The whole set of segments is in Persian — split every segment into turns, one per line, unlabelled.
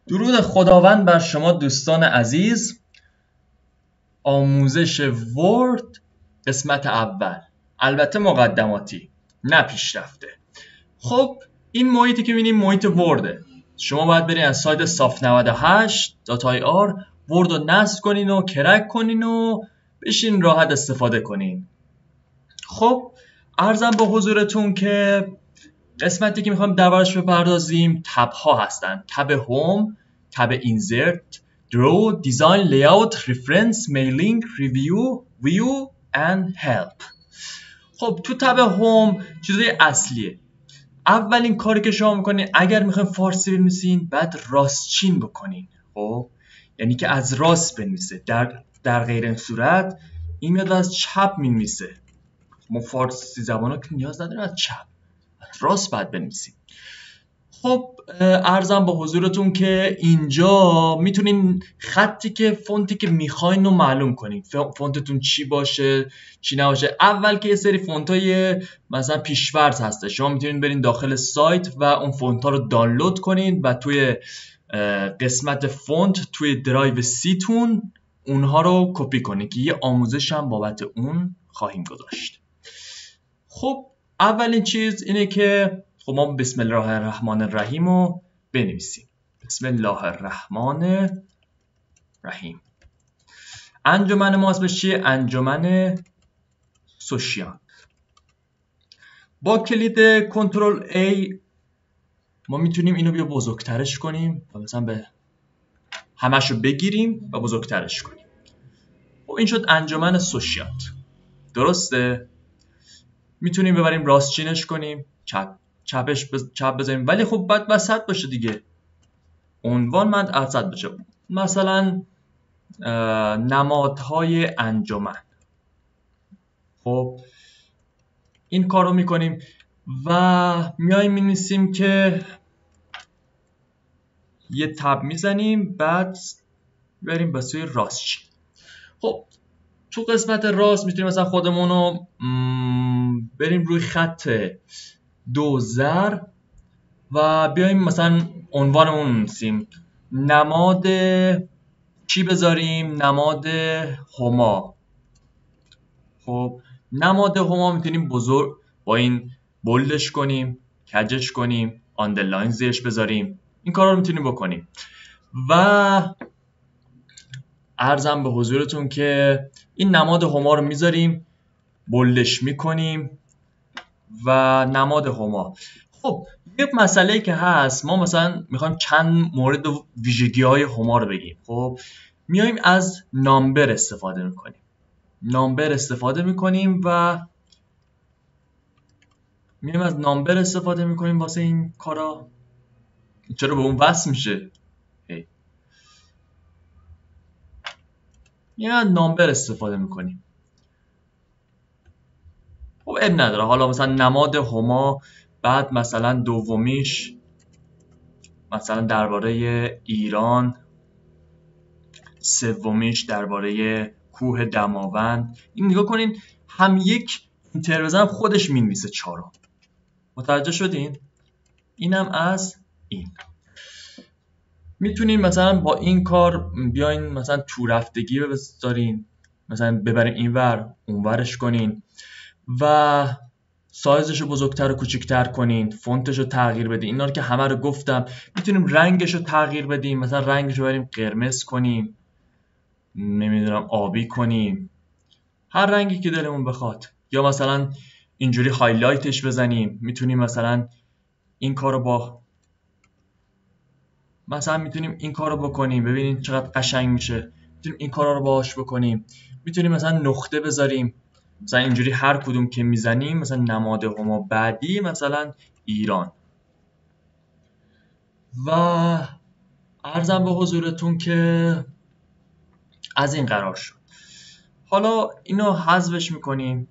درود خداوند بر شما دوستان عزیز. آموزش ورد قسمت اول، البته مقدماتی نه پیشرفته. خب این محیطی که می‌بینیم محیط ورده. شما باید برین از سایت saf98.ir ورد رو نصب کنین و کرک کنین و بشین راحت استفاده کنین. خب عرضم به حضورتون که قسمتی که میخوایم دربارش بپردازیم تب ها هستن. تب هوم، تب اینزرت، درو، دیزاین، لیاوت، ریفرنس، میلینگ، ریویو، ویو and help. خب تو تب هوم چیزای اصلیه. اولین کاری که شما میکنین اگر میخواین فارسی بنویسین بعد راستچین بکنین. خب یعنی که از راست بنویسه. در غیر این صورت این میاد از چپ مینویسه. ما فارسی زبانا که نیاز نداریم از چپ، راست باید بنویسیم. خب عرضم به حضورتون که اینجا میتونین خطی که فونتی که میخواین رو معلوم کنین. فونتتون چی باشه چی نباشه. اول که یه سری فونتای مثلا پیش‌فرض هسته، شما میتونین برین داخل سایت و اون فونت ها رو دانلود کنین و توی قسمت فونت توی درایو سیتون اونها رو کپی کنین که یه آموزش هم بابت اون خواهیم گذاشت. خب اولین چیز اینه که خب ما بسم الله الرحمن الرحیم رو بنویسیم. بسم الله الرحمن الرحیم. انجمن ما اسمش چیه؟ انجمن سوشیان. با کلید کنترل A ما میتونیم اینو بیا بزرگترش کنیم و مثلا به همش رو بگیریم و بزرگترش کنیم. خب این شد انجمن سوشیانت. درسته؟ میتونیم ببریم راستچینش کنیم، چپ بذاریم، ولی خب باید وسط باشه دیگه. عنوان من وسط باشه. مثلا نمادهای انجمن. خب این کار رو میکنیم و میایم مینویسیم که یه تب میزنیم بعد بریم به سوی راستچین. خب تو قسمت راست میتونیم مثلا خودمون رو بریم روی خط 2 ضرب و بیایم مثلا عنوانمون می‌نویسیم نماد چی بذاریم؟ نماد هما. خب نماد هما میتونیم بزرگ با این بولدش کنیم، کجش کنیم، آندرلاین زیرش بذاریم. این کارا رو میتونیم بکنیم. و عرضم به حضورتون که این نماد هما رو میذاریم، بولدش میکنیم و نماد هما. خب یک مسئله که هست، ما مثلا میخوایم چند مورد ویژگی های هما رو بگیم. خب میایم از نامبر استفاده میکنیم. نامبر استفاده میکنیم و میایم از نامبر استفاده میکنیم واسه این کارا. چرا به اون وصل میشه؟ میایم از نامبر استفاده میکنیم. خب اب نداره. حالا مثلا نماد هما، بعد مثلا دومیش مثلا درباره ایران، سومیش درباره کوه دماوند. این نگاه کنین هم یک اینتر خودش مینویسه 4. متوجه شدین؟ اینم از این. میتونین مثلا با این کار بیاین مثلا تو رفتگی بذارین، مثلا ببرین اینور اونورش کنین و سایزش رو بزرگتر و کوچکتر کنین، فونتش رو تغییر بدین. اینا رو که همه رو گفتم. میتونیم رنگش رو تغییر بدیم، مثلا رنگش رو بریم قرمز کنیم، نمیدونم آبی کنیم، هر رنگی که دلمون بخواد. یا مثلا اینجوری هایلایتش بزنیم. میتونیم مثلا این کارو با میتونیم این کارو بکنیم. ببینید چقدر قشنگ میشه. میتونیم این کارا رو باهاش بکنیم. میتونیم مثلا نقطه بذاریم، مثلا اینجوری هر کدوم که میزنیم مثلا نماد هما بعدی مثلا ایران. و عرضم به حضورتون که از این قرار شد. حالا اینو حذفش میکنیم،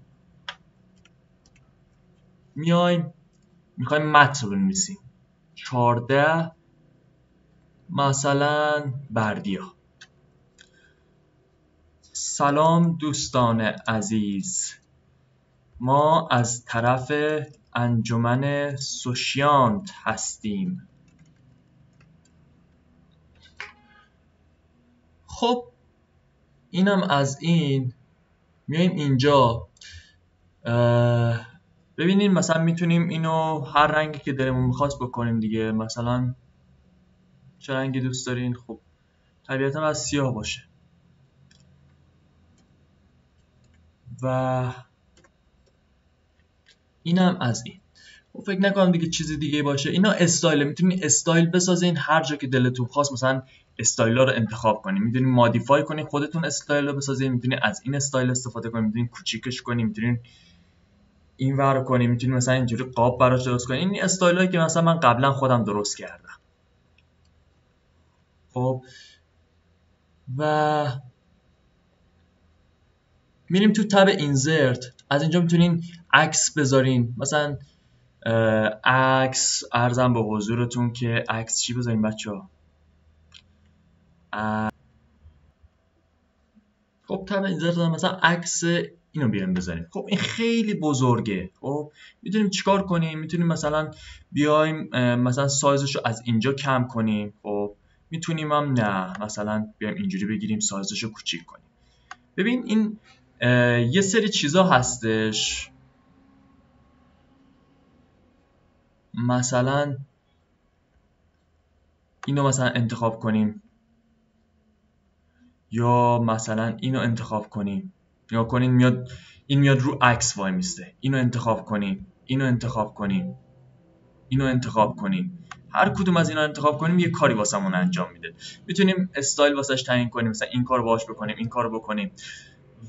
میایم میخوایم متن رو بنویسیم. 14 مثلا بردیا. سلام دوستان عزیز، ما از طرف انجمن سوشیانت هستیم. خب اینم از این. میایم اینجا ببینین مثلا میتونیم اینو هر رنگی که دلمون میخواست بکنیم دیگه. مثلا چه رنگی دوست دارین؟ خب طبیعتا از سیاه باشه. و اینم از این. خب فکر نکنم دیگه چیزی دیگه باشه. اینا استایل، میتونین استایل بسازین هر جا که دلتون خواست. مثلا استایلا رو انتخاب کنین، میتونین مودیفای کنین خودتون استایل رو بسازین. میتونین از این استایل استفاده کنین، میتونین کوچیکش کنین، میتونین این ور کنین، میتونین مثلا اینجوری قاب براش درست کنین. این استایلایی که مثلا من قبلا خودم درست کردم. خب و میریم تو تب اینزرت. از اینجا میتونین عکس بذارین. مثلا عکس، عرضم به حضورتون که عکس چی بذاریم بچه‌ها؟ خب تب اینزرت مثلا عکس اینو بیایم بذاریم. خب این خیلی بزرگه. خب میتونیم چیکار کنیم؟ میتونیم مثلا بیایم مثلا سایزش رو از اینجا کم کنیم. خب میتونیم هم نه، مثلا بیایم اینجوری بگیریم سایزش رو کوچیک کنیم. ببین این یه سری چیزا هستش، مثلا اینو مثلا انتخاب کنیم یا مثلا اینو انتخاب کنیم. یا کنین میاد این میاد رو عکس وای میسته. اینو انتخاب کنیم، اینو انتخاب کنیم، اینو انتخاب کنیم. هر کدوم از اینا انتخاب کنیم یه کاری واسمون انجام میده. میتونیم استایل واسش تعیین کنیم، مثلا این کارو باهاش بکنیم، این کارو بکنیم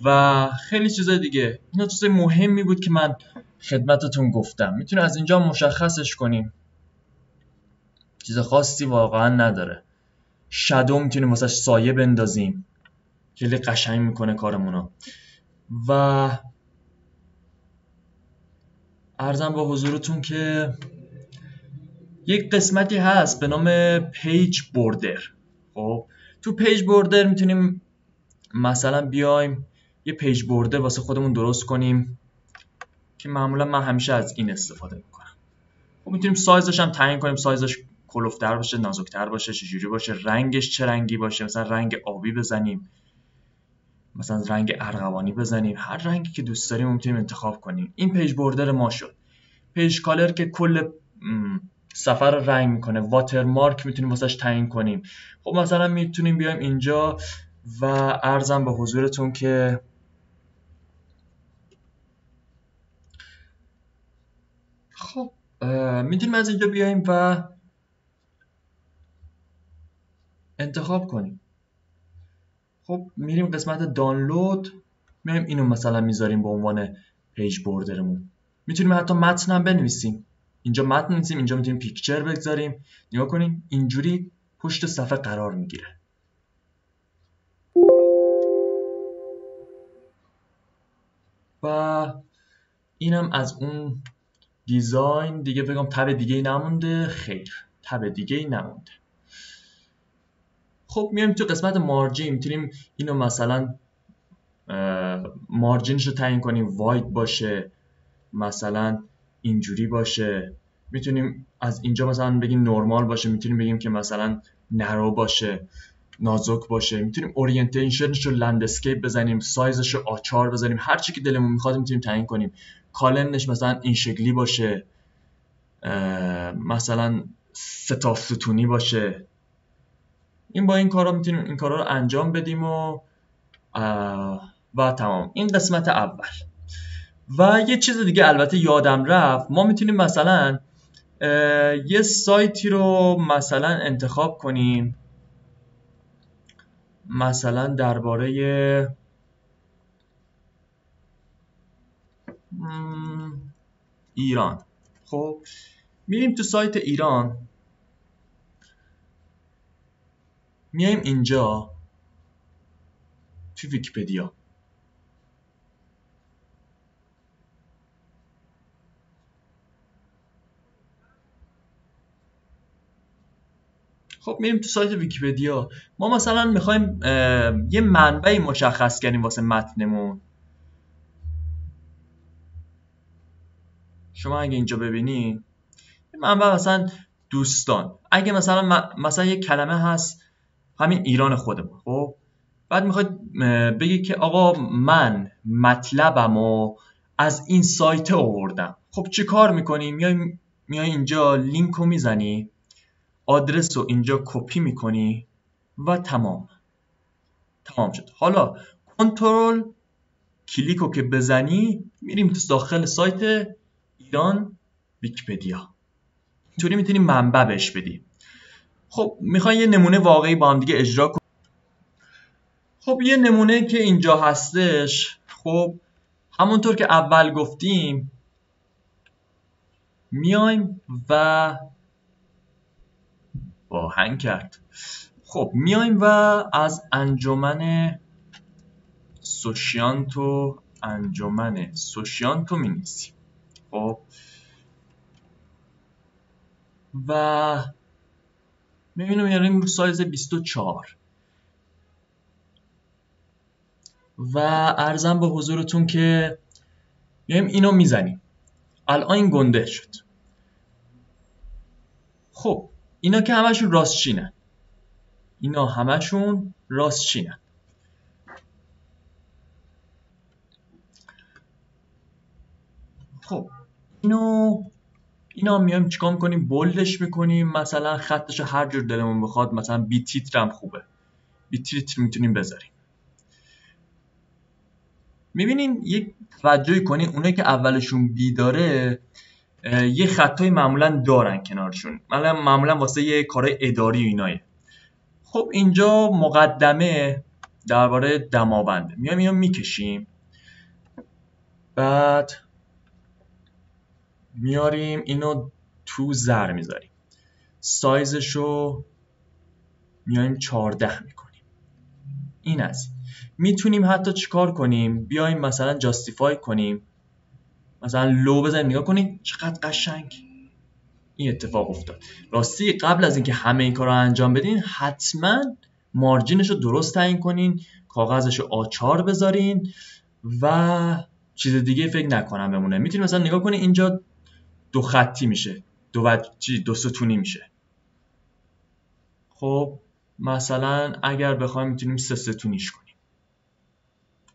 و خیلی چیزای دیگه. اینا چیزای مهمی بود که من خدمتتون گفتم. میتونیم از اینجا مشخصش کنیم. چیز خاصی واقعا نداره. شادو میتونیم واسش سایه بندازیم، خیلی قشنگ میکنه کارمونو. و عرضم با حضورتون که یک قسمتی هست به نام پیج بوردر. خب تو پیج بوردر میتونیم مثلا بیایم یه پیج بوردر واسه خودمون درست کنیم که معمولا من همیشه از این استفاده میکنم. خب میتونیم سایزش هم تعیین کنیم، سایزش کلوفتر باشه، نازکتر باشه، چجوری باشه، رنگش چه رنگی باشه. مثلا رنگ آبی بزنیم، مثلا رنگ ارغوانی بزنیم، هر رنگی که دوست داریم میتونیم انتخاب کنیم. این پیج بوردر ما شد. پیج کالر که کل صفحه رو رنگ میکنه. واترمارک میتونیم واسش تعیین کنیم. خب مثلا میتونیم بیایم اینجا و عرضم به حضورتون که خب میتونیم از اینجا بیایم و انتخاب کنیم. خب میریم قسمت دانلود، میایم اینو مثلا میذاریم به عنوان پیج بوردرمون. میتونیم حتی متن هم بنویسیم. اینجا متن می‌نویسیم، اینجا میتونیم پیکچر بگذاریم. نگاه کنین اینجوری پشت صفحه قرار میگیره. و اینم از اون دیزاین دیگه. بگم تب دیگه نمونده؟ خیر، تب دیگه نمونده. خب میایم تو قسمت مارجین. میتونیم اینو مثلا مارجینش رو تعیین کنیم، واید باشه، مثلا اینجوری باشه. میتونیم از اینجا مثلا بگیم نورمال باشه، میتونیم بگیم که مثلا نرو باشه، نازک باشه. میتونیم اورینتیشنش رو لندسکیپ بزنیم، سایزش رو آچار بزنیم، هر چی که دلمون میخواد میتونیم تعیین کنیم. کالمنش مثلا این شکلی باشه، مثلا 3 تا ستونی باشه. این با این کارا میتونیم این کارا رو انجام بدیم و تمام. این قسمت اول. و یه چیز دیگه البته یادم رفت، ما میتونیم مثلا یه سایتی رو مثلا انتخاب کنیم، مثلا درباره ایران. خب میریم تو سایت ایران، میایم اینجا تو ویکی‌پدیا. خب میریم تو سایت ویکی‌پدیا. ما مثلا میخوایم یه منبعی مشخص کنیم واسه متنمون. شما اگه اینجا ببینید منبع مثلا دوستان، اگه مثلا یه کلمه هست همین ایران خودمون، خب بعد میخواد بگی که آقا من مطلبمو از این سایت آوردم. خب چه کار میکنی؟ میای اینجا لینک رو میزنی، آدرس رو اینجا کپی میکنی و تمام شد. حالا کنترل کلیک رو که بزنی میریم تو داخل سایت ایران ویکی‌پدیا. اینطوری میتونی منبع بهش بدی. خب میخوای یه نمونه واقعی با هم دیگه اجرا کنیم. خب یه نمونه که اینجا هستش، خب همونطور که اول گفتیم میایم و هنگ کرد. خب میایم و از انجمن سوشیانتو می‌نویسیم. خب و می‌بینیم میاریم رو سایز 24 و عرضم به حضورتون که میایم اینو میزنیم. الان این گنده شد. خب اینا که همشون راستچینن. خب اینا میایم چیکار میکنیم؟ بولدش میکنیم، مثلا خطش هر جور دلمون بخواد، مثلا بی تیتر هم خوبه، بی تیتر میتونیم بذاریم. میبینین یک توجهی کنین اونایی که اولشون بی داره یه خطای معمولا دارن کنارشون، معمولا واسه یه کارهای اداری و اینایه. خب اینجا مقدمه درباره دماونده، میایم میکشیم، بعد میاریم اینو تو زر میذاریم، سایزشو میایم 14 میکنیم. این از میتونیم حتی چیکار کنیم؟ بیایم مثلا جاستیفای کنیم، مثلا لو بزنیم. نگاه کنید چقدر قشنگ این اتفاق افتاد. راستی قبل از اینکه همه این کارا انجام بدین حتما مارجینش رو درست تعیین کنین، کاغذش رو A4 بذارین و چیز دیگه فکر نکنم بمونه. میتونید مثلا نگاه کنید اینجا 2 خطی میشه، 2 ستونی میشه. خب مثلا اگر بخوایم میتونیم 3 ستونیش کنیم.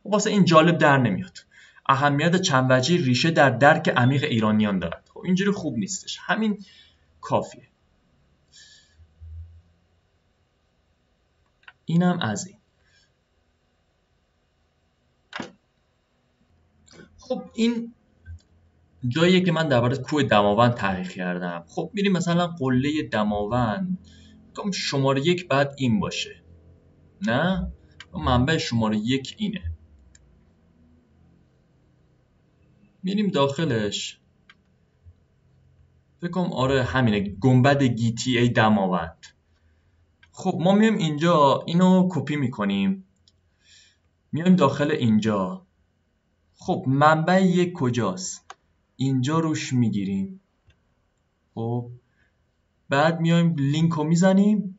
خب واسه این جالب در نمیاد. اهمیت چند وجهی ریشه در درک عمیق ایرانیان دارد. خب اینجوری خوب نیستش، همین کافیه. اینم از این. خب این جاییه که من درباره کوه دماوند تحقیق کردم. خب میریم مثلا قله دماوند، شماره 1 بعد این باشه، نه منبع شماره 1 اینه. میریم داخلش، فکر کنم آره همینه، گنبد گیتی ای دماوند. خب ما میایم اینجا اینو کپی میکنیم، میایم داخل اینجا. خب منبع 1 کجاست؟ اینجا روش میگیریم. خب بعد میایم لینک رو میزنیم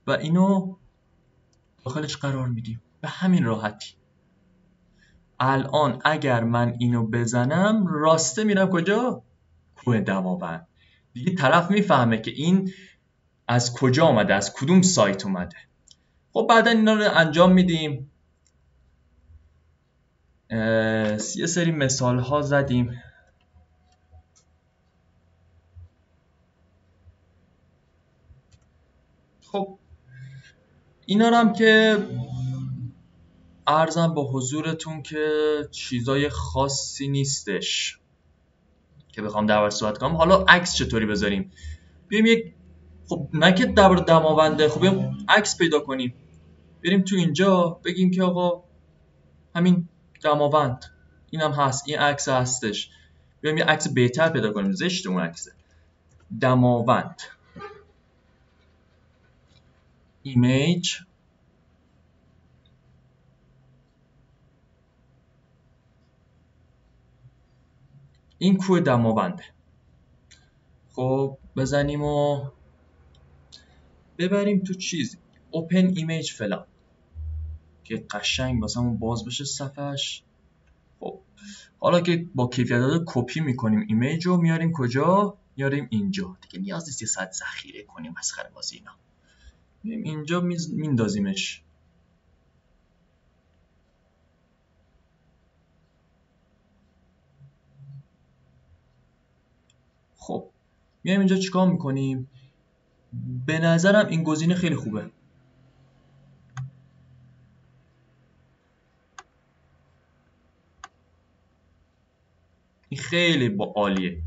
و اینو داخلش قرار میدیم به همین راحتی. الان اگر من اینو بزنم راسته میرم کجا؟ کوه دماوند. دیگه طرف میفهمه که این از کجا آمده، از کدوم سایت اومده. خب بعدا اینا رو انجام میدیم. یه سری مثال ها زدیم. خب اینا رو هم که عرضم با حضورتون که چیزای خاصی نیستش که بخوام دربارش صحبت کنم. حالا عکس چطوری بذاریم؟ بیایم یک، خب نه که درباره دماونده، خب بیایم عکس پیدا کنیم، بریم تو اینجا بگیم که آقا همین دماوند اینم هست، این عکس هستش. بیایم یه عکس بهتر پیدا کنیم، زشت اون عکسه. دماوند ایمیج، این کوه دماونده. خب بزنیم و ببریم تو چیز اوپن ایمیج فلان که قشنگ واسمون باز بشه صفحش. خب حالا که با کیفیت داده کپی میکنیم ایمیج رو، میاریم کجا؟ میاریم اینجا. دیگه نیاز نیست یه ساعت ذخیره کنیم مسخره بازی اینا. میاریم اینجا میندازیمش. میایم اینجا چیکار میکنیم؟ به نظرم این گزینه خیلی خوبه. این خیلی عالیه.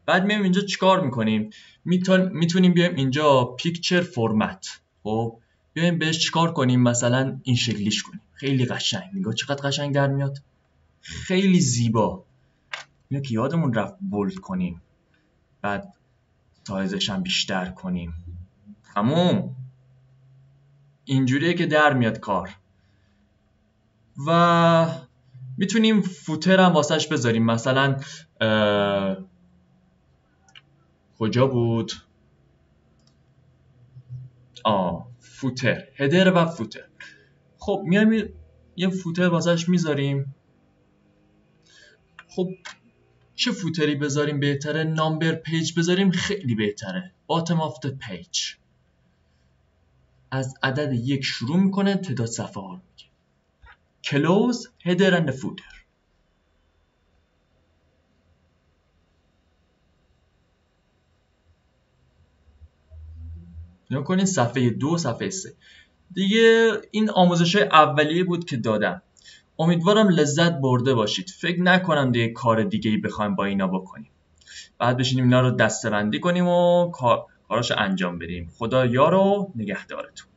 بعد میایم اینجا چیکار میکنیم؟ میتونیم بیایم اینجا پیکچر فرمت، خب بیایم بهش چیکار کنیم؟ مثلا این شکلیش کنیم. خیلی قشنگ، نگاه چقدر قشنگ در میاد، خیلی زیبا. اینو که یادمون رفت بولد کنیم، بعد سایزش هم بیشتر کنیم. تموم. اینجوریه که در میاد کار. و میتونیم فوتر هم واسش بذاریم، مثلا کجا بود؟ فوتر، هدر و فوتر. خب میایم یه فوتر واسش میذاریم. خب چه فوتری بذاریم بهتره؟ نامبر پیج بذاریم خیلی بهتره. باتم آف the پیج از عدد 1 شروع میکنه، تعداد صفحه ها رو میگه. کلوز هدر اند فوتر. نگاه کنین صفحه 2 صفحه 3 دیگه. این آموزش‌های اولیه بود که دادم. امیدوارم لذت برده باشید. فکر نکنم دیگه کار دیگه‌ای بخوایم با اینا بکنیم. بعد بشینیم اینا رو دسته‌بندی کنیم و کاراشو انجام بدیم. خدا یار و نگهدارتون.